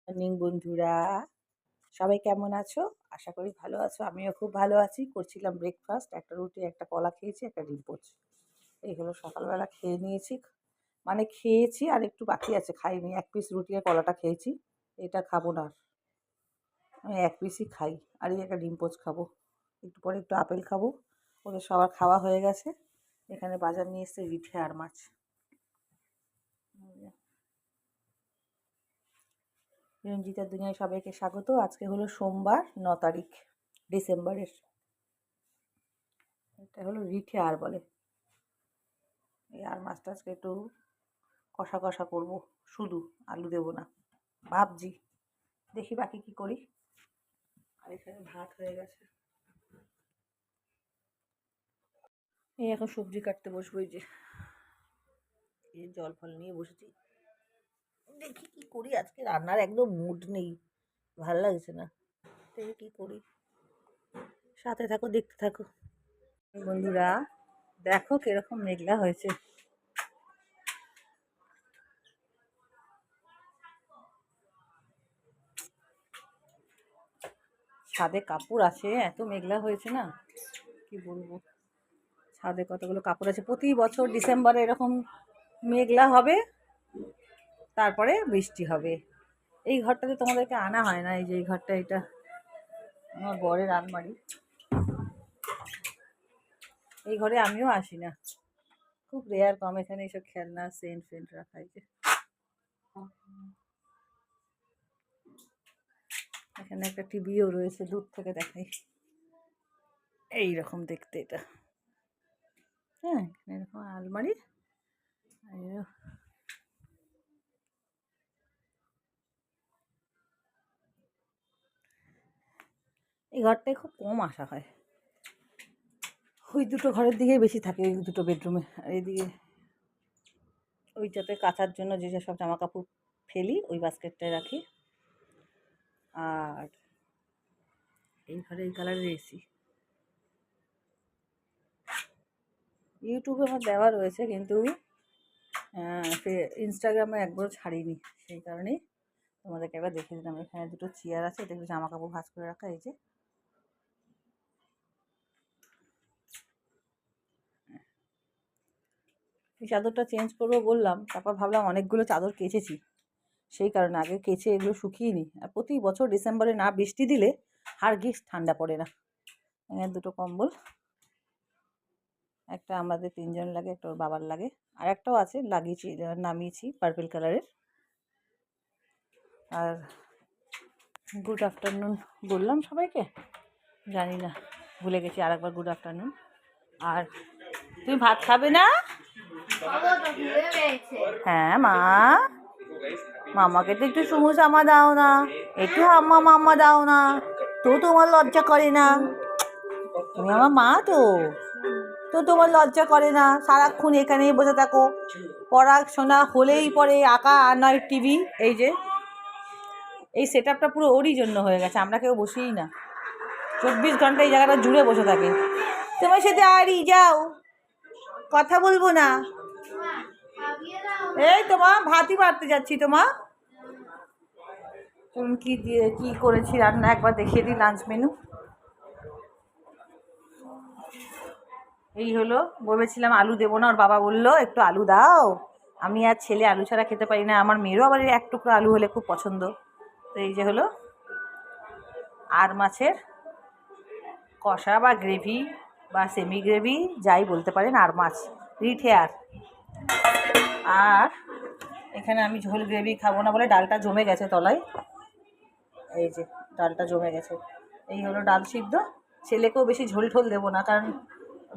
Morning বন্ধুরা, সবাই কেমন আছো? আশা করি ভালো আছো। আমিও খুব ভালো আছি। করছিলাম ব্রেকফাস্ট, একটা রুটি, একটা কলা খেয়েছি, একটা ডিম পোচ। এই হলো সকালবেলা খেয়ে নিয়েছি। মানে খেয়েছি আর একটু বাকি আছে, খাইনি। 1 পিস রুটি আর কলাটা খেয়েছি। এটা খাবো না আর। আমি 1 পিসই খাই। আর এই একটা ডিম পোচ খাবো। একটু পরে একটু আপেল খাবো। ওদের সবার খাওয়া হয়ে গেছে। এখানে বাজার নিয়ে এসেছে রিঠে আর মাছ। রঞ্জিতার দুনিয়ায় সবাইকে স্বাগত। আজকে হলো সোমবার, 9 তারিখ ডিসেম্বরের। এটা হলো রিঠে আর বলে। এই আর মাছটা আজকে একটু কষা কষা করবো, শুধু আলু দেবো না ভাবছি। দেখি বাকি কি করি। আর এখানে ভাত হয়ে গেছে। এই এখন সবজি কাটতে বসবো। এই জল ফল নিয়ে বসেছি। দেখি কি করি। আজকে রান্নার একদম মুড নেই, ভালো লাগছে না। দেখি কি করি। সাথে থাকো, দেখতে থাকো। বন্ধুরা দেখো কিরকম মেঘলা হয়েছে। ছাদে কাপড় আছে, এত মেঘলা হয়েছে না কি বলবো। ছাদে কতগুলো কাপড় আছে। প্রতি বছর ডিসেম্বরে এরকম মেঘলা হবে, তারপরে বৃষ্টি হবে। এই ঘরটাতে তোমাদেরকে আনা হয় না। এই যে এই ঘরটা, এটা আমার বরের আলমারি। এই ঘরে আমিও আসি না, খুব রেয়ার, কম। এখানে এইসব খেলনা, সেন্ট ফেন্ট রাখা। যে এখানে একটা টিভিও রয়েছে, দূর থেকে দেখাই। এইরকম দেখতে এটা। হ্যাঁ, এরকম আলমারি। এই ঘরটায় খুব কম আসা হয়। ওই দুটো ঘরের দিকেই বেশি থাকে, ওই দুটো বেডরুমে। আর এইদিকে ওইটাতে কাচার জন্য যে সব জামা কাপড় ফেলি, ওই বাস্কেটটায় রাখি। আর এই ঘরে এই কালারের এসি। ইউটিউবে আমার দেওয়া রয়েছে, কিন্তু ইনস্টাগ্রামে একবারও ছাড়িনি। সেই কারণেই তোমাদেরকে একবার দেখিয়ে দিলাম। এখানে দুটো চেয়ার আছে, এটা একটু জামা কাপড় ভাঁজ করে রাখা। এই যে এই চাদরটা চেঞ্জ করবো বললাম, তারপর ভাবলাম অনেকগুলো চাদর কেচেছি, সেই কারণে আগে কেচে এগুলো শুকিয়ে নিই। আর প্রতি বছর ডিসেম্বরে না বৃষ্টি দিলে হাড়গিস ঠান্ডা পড়ে না। এখানে দুটো কম্বল, একটা আমাদের 3 জন লাগে, একটা ওর বাবার লাগে, আর একটাও আছে, লাগিয়েছি, নামিয়েছি, পার্পল কালারের। আর গুড আফটারনুন বললাম সবাইকে, জানি না, ভুলে গেছি। আর একবার গুড আফটারনুন। আর তুমি ভাত খাবে না? হ্যাঁ মা, মামাকে তো একটু চুমু চামা দাও না, একটু হাম্মা মাম্মা দাও না, তো তোমার লজ্জা করে না? তুমি আমার মা, তো তোমার লজ্জা করে না? সারাক্ষণ এখানেই বসে থাকো, পড়াশোনা হলেই পরে আঁকা আর নয় টিভি। এই যে এই সেট আপটা পুরো ওরই জন্য হয়ে গেছে, আমরা কেউ বসেই না। 24 ঘন্টা এই জায়গাটা জুড়ে বসে থাকে। তোমার সাথে আরই যাও, কথা বলবো না। এই তোমা ভাতই বাড়তে যাচ্ছি। তোমা তুমি কি দিয়ে কি করেছি রান্না একবার দেখিয়ে দিই। লাঞ্চ মেনু এই হলো। ভেবেছিলাম আলু দেবো না, ওর বাবা বললো একটু আলু দাও। আমি আর ছেলে আলু ছাড়া খেতে পারি না, আমার মেয়েরও আবার এক টুকরো আলু হলে খুব পছন্দ। তো এই যে হলো আর মাছের কষা বা গ্রেভি বা সেমি গ্রেভি, যাই বলতে পারেন, আর মাছ রিঠে। আর এখানে আমি ঝোল গ্রেভি খাবো না বলে ডালটা জমে গেছে তলায়। এই যে ডালটা জমে গেছে। এই হলো ডাল সিদ্ধ। ছেলেকেও বেশি ঝোল ঠোল দেবো না, কারণ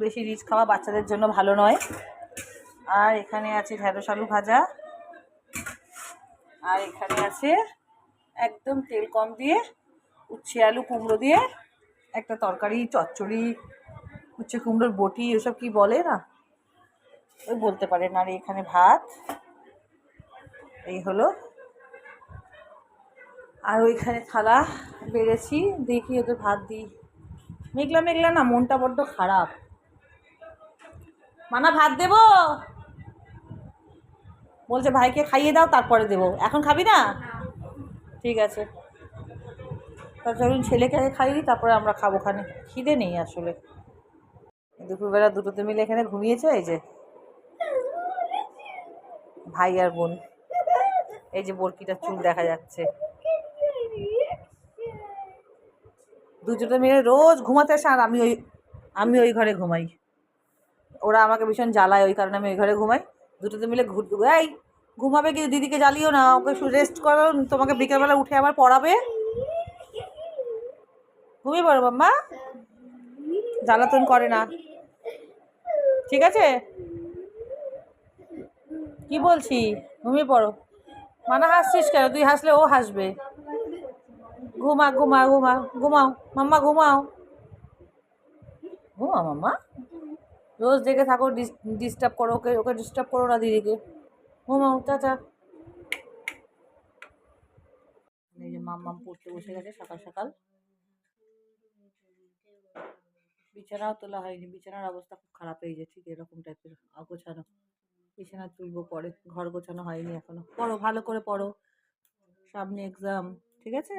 বেশি রিচ খাওয়া বাচ্চাদের জন্য ভালো নয়। আর এখানে আছে ঢেঁড়স আলু ভাজা। আর এখানে আছে একদম তেল কম দিয়ে উচ্ছে আলু কুমড়ো দিয়ে একটা তরকারি, চচ্চড়ি, উচ্ছে কুমড়োর বটি, ওসব কি বলে না, ওই বলতে পারেন। আর এখানে ভাত। এই হলো। আর ওইখানে থালা বেড়েছি, দেখি ওদের ভাত দিই। মেঘলা মেঘলা না, মনটা বড্ড খারাপ। মানা ভাত দেবো বলছে, ভাইকে খাইয়ে দাও তারপরে দেবো। এখন খাবি না? ঠিক আছে, তা চলুন ছেলেকে আগে খাইয়ে দিই, তারপরে আমরা খাবো। খানে খিদে নেই আসলে। দুপুরবেলা দুটোতে মিলে এখানে ঘুমিয়েছে। এই যে ভাই আর বোন, এই যে বরকিটার চুল দেখা যাচ্ছে। দুজনে মিলে রোজ ঘুমাতে আসে, আর আমি ওই ঘরে ঘুমাই। ওরা আমাকে ভীষণ জ্বালায়, ওই কারণে আমি ওই ঘরে ঘুমাই। দুটোতে মিলে এই ঘুমাবে কি? দিদিকে জ্বালিও না, ওকে রেস্ট করো, তোমাকে বিকেলবেলা উঠে আবার পড়াবে। ঘুমিয়ে পড়ো মাম্মা, জ্বালাতন করে না, ঠিক আছে? কি বলছি, ঘুমিয়ে পড়ো। মানা হাসছিস কেন? তুই হাসলে ও হাসবে। ঘুমা ঘুমা ঘুমা, ঘুমাও মাম্মা, ঘুমাও ঘুমাও মাম্মা। রোজ দেখে থাকো, ডিস্টার্ব করো ওকে, ওকে ডিস্টার্ব করো না দিদিকে। ঘুমাও, চাচা। এই যে মাম্মাম পড়তে বসে গেছে সকাল সকাল। বিছানাও তোলা হয়নি, বিছানার অবস্থা খুব খারাপ হয়ে যায়, ঠিক এরকম টাইপের অগোছানো। বিছানা তুলবো পরে, ঘর গোছানো হয়নি এখনো। পড়ো ভালো করে পড়ো, সামনে এক্সাম, ঠিক আছে?